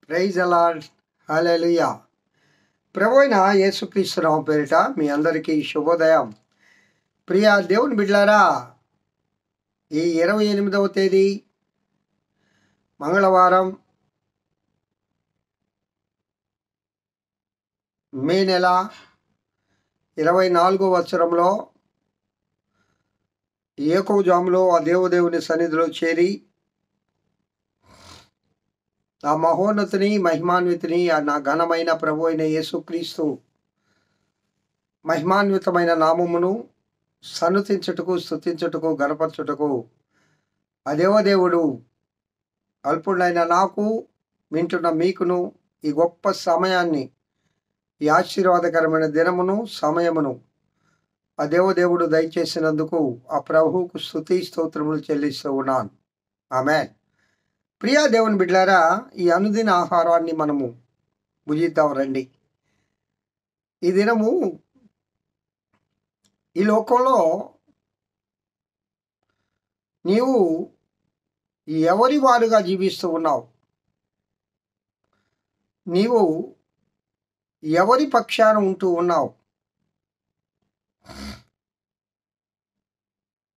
Praise అలాడ్. హల్లెలూయా. ప్రభు అయిన యేసుక్రీస్తు నామం పేరిట మీ అందరికీ శుభోదయం. ప్రియ దేవుని బిడ్డలారా, ఈ 28వ తేదీ మంగళవారం, మే నెల 24వ సంవత్సరంలో ఏకోజాములో ఆ దేవుని సన్నిధిలో చేరి ఆ మహోన్నతిని మహిమాన్వితిని నా ఘనమైన ప్రభు అయిన యేసుక్రీస్తు మహిమాన్వితమైన నామమును సన్నుతించుటకు, స్తుతించుటకు, గణపరచుటకు ఆ దేవదేవుడు అల్పుడైన నాకు, వింటున్న మీకును ఈ గొప్ప సమయాన్ని, ఈ ఆశీర్వాదకరమైన దినమును, సమయమును ఆ దేవదేవుడు దయచేసినందుకు ఆ ప్రభువుకు స్తుతి స్తోత్రములు చెల్లిస్తూ ఉన్నాను. ఆమేన్. ప్రియా దేవుని బిడ్డలారా, ఈ అనుదిన ఆహారాన్ని మనము భుజిద్దాం రండి. ఈ దినము ఈ లోకంలో నీవు ఎవరి వారుగా జీవిస్తూ ఉన్నావు? నీవు ఎవరి పక్షాన ఉంటూ ఉన్నావు?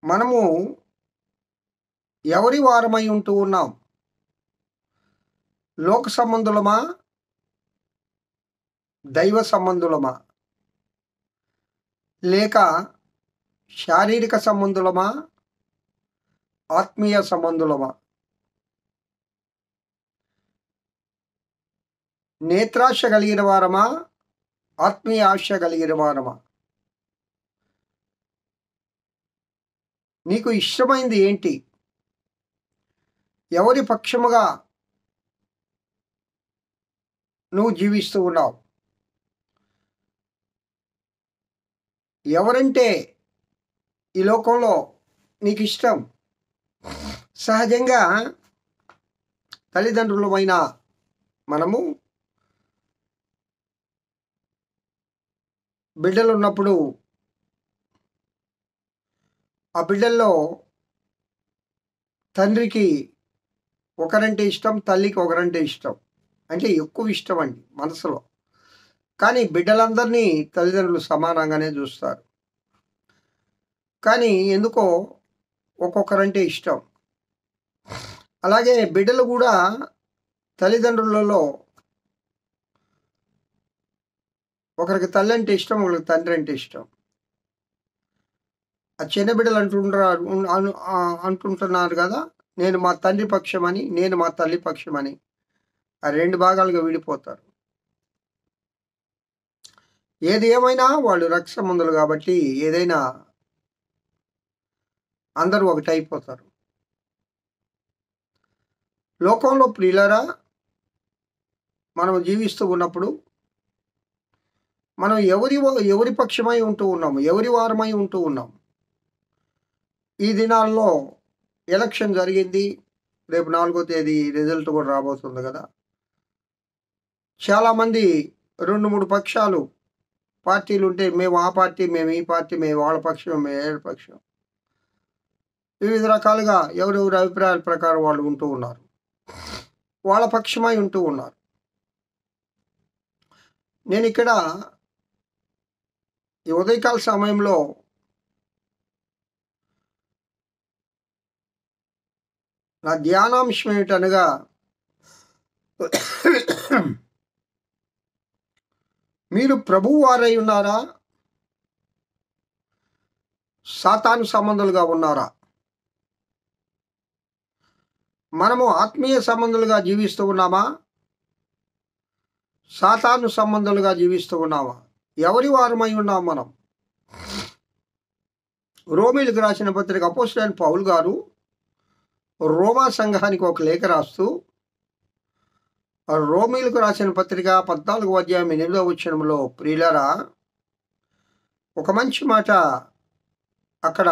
మనము ఎవరి వారమై ఉంటూ ఉన్నాం? లోక సంబంధులమా, దైవ సంబంధులమా, లేక శారీరక సంబంధులమా, ఆత్మీయ సంబంధులమా? నేత్రాశ కలిగిన వారమా, ఆత్మీయ ఆశ కలిగిన వారమా? నీకు ఇష్టమైంది ఏంటి? ఎవరి పక్షముగా నువ్వు జీవిస్తూ ఉన్నావు? ఎవరంటే ఈ లోకంలో నీకు ఇష్టం? సహజంగా తల్లిదండ్రులమైన మనము బిడ్డలు ఉన్నప్పుడు ఆ బిడ్డల్లో తండ్రికి ఒకరంటే ఇష్టం, తల్లికి ఒకరంటే ఇష్టం. అంటే ఎక్కువ ఇష్టం అండి మనసులో. కానీ బిడ్డలందరినీ తల్లిదండ్రులు సమానంగానే చూస్తారు. కానీ ఎందుకో ఒక్కొక్కరంటే ఇష్టం. అలాగే బిడ్డలు కూడా తల్లిదండ్రులలో ఒకరికి తల్లి అంటే ఇష్టం, ఒకరికి తండ్రి అంటే ఇష్టం. ఆ చిన్న బిడ్డలు అంటుంటున్నారు కదా, నేను మా తండ్రి పక్షమని, నేను మా తల్లి పక్షమని. ఆ రెండు భాగాలుగా విడిపోతారు. ఏది ఏమైనా వాళ్ళు రక్త సంబంధులు కాబట్టి ఏదైనా అందరూ ఒకటైపోతారు. లోకంలో ప్రియులారా, మనం జీవిస్తూ ఉన్నప్పుడు మనం ఎవరి పక్షమై ఉంటూ ఉన్నాము, ఎవరి వారమై ఉంటూ ఉన్నాము. ఈ దినాల్లో ఎలక్షన్ జరిగింది. రేపు 4వ తేదీ రిజల్ట్ కూడా రాబోతుంది కదా. చాలామంది 2-3 పక్షాలు, పార్టీలు ఉంటే మేము ఆ పార్టీ, మేము ఈ పార్టీ, మేము వాళ్ళ పక్షం, మేము ఏడు పక్షం, వివిధ రకాలుగా ఎవరెవరి అభిప్రాయాల ప్రకారం వాళ్ళు ఉంటూ ఉన్నారు. వాళ్ళ పక్షమై ఉంటూ ఉన్నారు. నేను ఇక్కడ ఈ ఉదయకాల సమయంలో నా ధ్యానాంశం ఏమిటనగా, మీరు ప్రభువు వారై ఉన్నారా, సాతాను సంబంధులుగా ఉన్నారా? మనము ఆత్మీయ సంబంధులుగా జీవిస్తూ ఉన్నామా, సాతాను సంబంధులుగా జీవిస్తూ ఉన్నామా? ఎవరి వారమై ఉన్నాం మనం? రోమీలకు రాసిన పత్రిక అపోస్తలుడైన పౌలు గారు రోమా సంఘానికి ఒక లేఖ రాస్తూ, రోమీలకు రాసిన పత్రిక 14వ అధ్యాయం 8వ వచనంలో, ప్రియులారా, ఒక మంచి మాట అక్కడ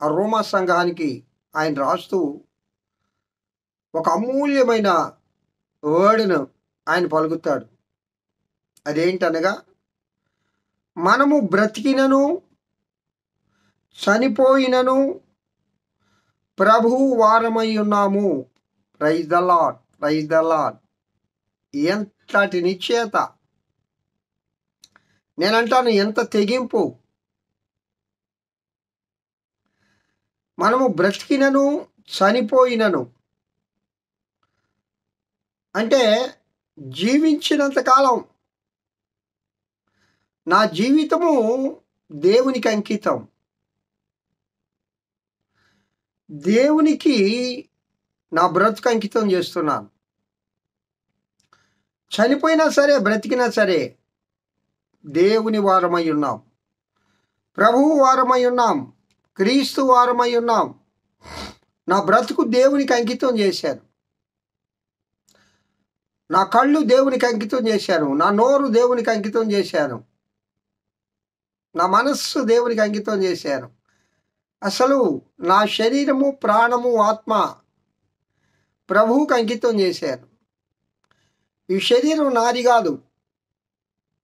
ఆ రోమా సంఘానికి ఆయన రాస్తూ ఒక అమూల్యమైన వర్డ్ను ఆయన పలుకుతాడు. అదేంటనగా, మనము బ్రతికినను చనిపోయినను ప్రభువు వారమై ఉన్నాము. Praise the lord, praise the lord. ఎంతటి నిశ్చయత, నేనంటాను ఎంత తెగింపు. మనము బ్రతికినను చనిపోయినను అంటే జీవించినంత కాలం నా జీవితము దేవునికి అంకితం. దేవునికి నా బ్రతుకు అంకితం చేస్తున్నాను. చనిపోయినా సరే బ్రతికినా సరే దేవుని వారమై ఉన్నాం, ప్రభువు వారమై ఉన్నాం, క్రీస్తు వారమై ఉన్నాం. నా బ్రతుకు దేవునికి అంకితం చేశాను. నా కళ్ళు దేవునికి అంకితం చేశాను, నా నోరు దేవునికి అంకితం చేశాను, నా మనస్సు దేవునికి అంకితం చేశాను. అసలు నా శరీరము, ప్రాణము, ఆత్మ ప్రభువుకు అంకితం చేశాను. ఈ శరీరం నాది కాదు,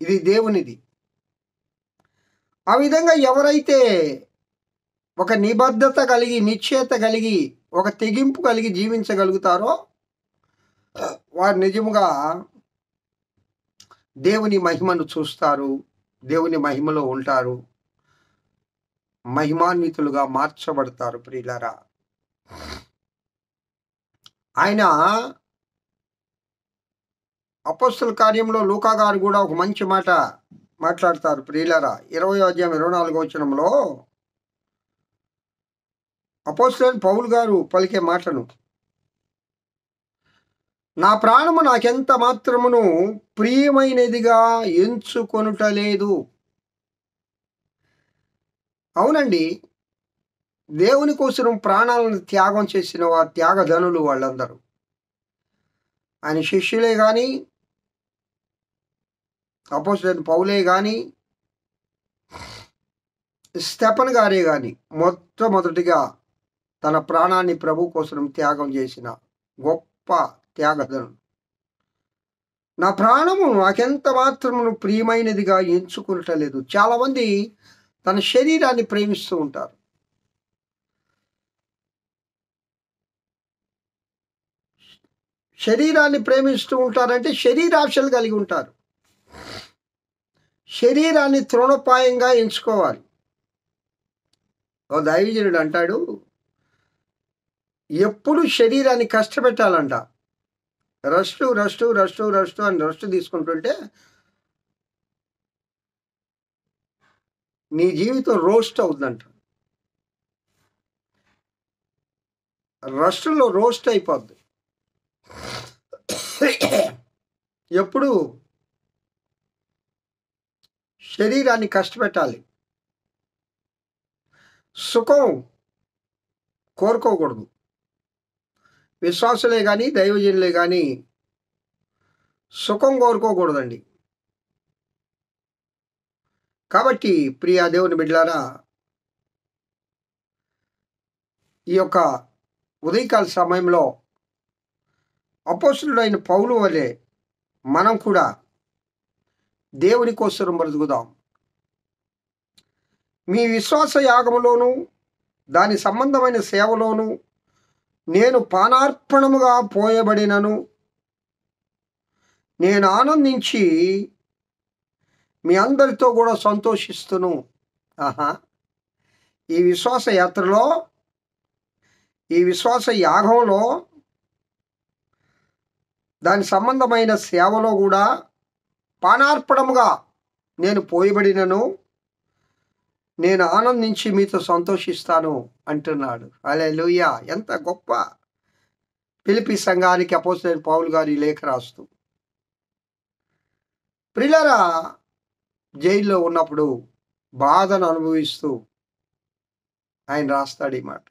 ఇది దేవునిది. ఆ విధంగా ఎవరైతే ఒక నిబద్ధత కలిగి, నిశ్చయత కలిగి, ఒక తెగింపు కలిగి జీవించగలుగుతారో వారు నిజముగా దేవుని మహిమను చూస్తారు, దేవుని మహిమలో ఉంటారు, మహిమాన్వితులుగా మార్చబడతారు. ప్రియులారా, ఆయన అపోస్తల కార్యంలో లూకా గారు కూడా ఒక మంచి మాట మాట్లాడతారు. ప్రియులారా, 20వ అధ్యాయం 24వ వచనంలో అపోస్తలుడైన పౌలు గారు పలికే మాటను, నా ప్రాణము నాకెంత మాత్రమును ప్రియమైనదిగా ఎంచుకొనుటలేదు. అవునండి, దేవుని కోసం ప్రాణాలను త్యాగం చేసిన వారు త్యాగధనులు వాళ్ళందరూ. ఆయన శిష్యులే కానీ, అపోస్తలుడైన పౌలే కానీ, స్టెఫన్ గారే కానీ మొట్టమొదటిగా తన ప్రాణాన్ని ప్రభు కోసం త్యాగం చేసిన గొప్ప త్యాగధనుడు. నా ప్రాణము నాకెంత మాత్రమును ప్రియమైనదిగా ఎంచుకునటలేదు. చాలామంది తన శరీరాన్ని ప్రేమిస్తూ ఉంటారు. శరీరాన్ని ప్రేమిస్తూ ఉంటారంటే శరీరాశలు కలిగి ఉంటారు. శరీరాన్ని తృణోపాయంగా ఎంచుకోవాలి. ఓ దైవజనుడు అంటాడు, ఎప్పుడు శరీరాన్ని కష్టపెట్టాలంట. రెస్టు రెస్టు రెస్టు రెస్టు అని రెస్ట్ తీసుకుంటుంటే నీ జీవితం రోస్ట్ అవుతుందంట. రెస్టులో రోస్ట్ అయిపోద్ది. ఎప్పుడు శరీరాన్ని కష్టపెట్టాలి. సుఖం కోరుకోకూడదు. విశ్వాసులే కానీ, దైవజనులే కానీ సుఖం కోరుకోకూడదండి. కాబట్టి ప్రియా దేవుని బిడ్డలారా, ఈ యొక్క ఉదయకాల సమయంలో అపోస్తలుడైన పౌలు వలె మనం కూడా దేవుని కోసం బ్రతుకుదాం. మీ విశ్వాస యాగములోను దాని సంబంధమైన సేవలోను నేను పానార్పణముగా పోయబడినను నేను ఆనందించి మీ అందరితో కూడా సంతోషిస్తును. ఈ విశ్వాస యాత్రలో, ఈ విశ్వాస యాగంలో, దాని సంబంధమైన సేవలో కూడా పానార్పణముగా నేను పోయబడినను నేను ఆనందించి మీతో సంతోషిస్తాను అంటున్నాడు. హల్లెలూయా! ఎంత గొప్ప! ఫిలిప్పీ సంఘానికి అపోస్తలుడైన పౌలు గారు ఈ లేఖ రాస్తూ, ప్రియులారా, జైల్లో ఉన్నప్పుడు బాధను అనుభవిస్తూ ఆయన రాస్తాడు ఈ మాట.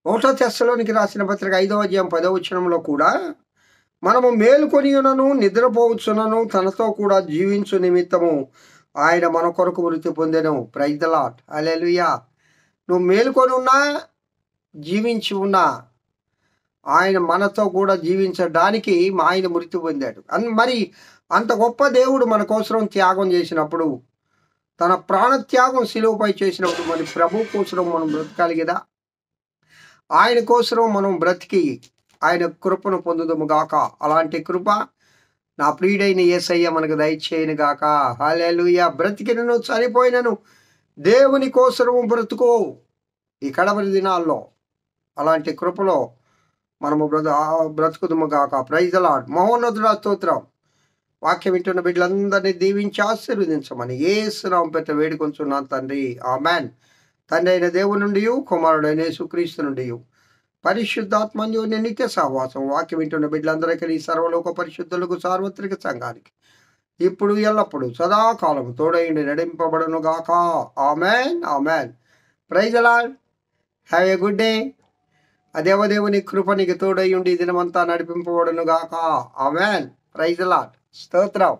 1 తెస్సలోనికి రాసిన పత్రిక 5వ అధ్యాయం 10వ వచనంలో కూడా మనము మేలుకొనియునను నిద్రపోవచ్చునను తనతో కూడా జీవించు నిమిత్తము ఆయన మన కొరకు మృతి పొందెను. Praise the Lord. హల్లెలూయా! నువ్వు మేలుకొని ఉన్నా, జీవించి ఉన్నా, ఆయన మనతో కూడా జీవించడానికి ఆయన మృతి పొందాడు. మరి అంత గొప్ప దేవుడు మన కోసం త్యాగం చేసినప్పుడు, తన ప్రాణత్యాగం శిలువపై చేసినప్పుడు, మరి ప్రభు కోసం మనం బ్రతకాలి కదా. ఆయన కోసం మనం బ్రతికి ఆయన కృపను పొందుదుము గాక. అలాంటి కృప నా ప్రియుడైన యేసయ్య మనకు దయచేయను గాక. హల్లెలూయా. బ్రతికినను చనిపోయినను దేవుని కోసరము బ్రతుకో ఈ కడవరి దినాల్లో. అలాంటి కృపలో మనము బ్రతుకుదుము గాక. Praise the lord. మహోన్నతుడా స్తోత్రం. వాక్యం వింటున్న బిడ్డలందరినీ దీవించి ఆశీర్వదించమని యేసు నామమున పేరిట వేడుకొంచున్నాను తండ్రి. ఆమేన్. తండ్రి అయిన దేవుని నుండి, కుమారుడైన యేసుక్రీస్తు నుండి, పరిశుద్ధాత్మ అన్యోన్య నిత్య సహవాసం వాక్యం వింటున్న బిడ్డలందరికీ సర్వలోక పరిశుద్ధులకు సార్వత్రిక సంఘానికి ఇప్పుడు ఎల్లప్పుడు సదాకాలం తోడైండి నడింపబడును గాక. ఆమేన్. ఆమేన్. Praise the Lord. Have a good day. ఆ దేవదేవుని కృప నీకు తోడై ఉండి దినమంతా నడిపింపబడును గాక. ఆమేన్. Praise the Lord. స్తోత్రం.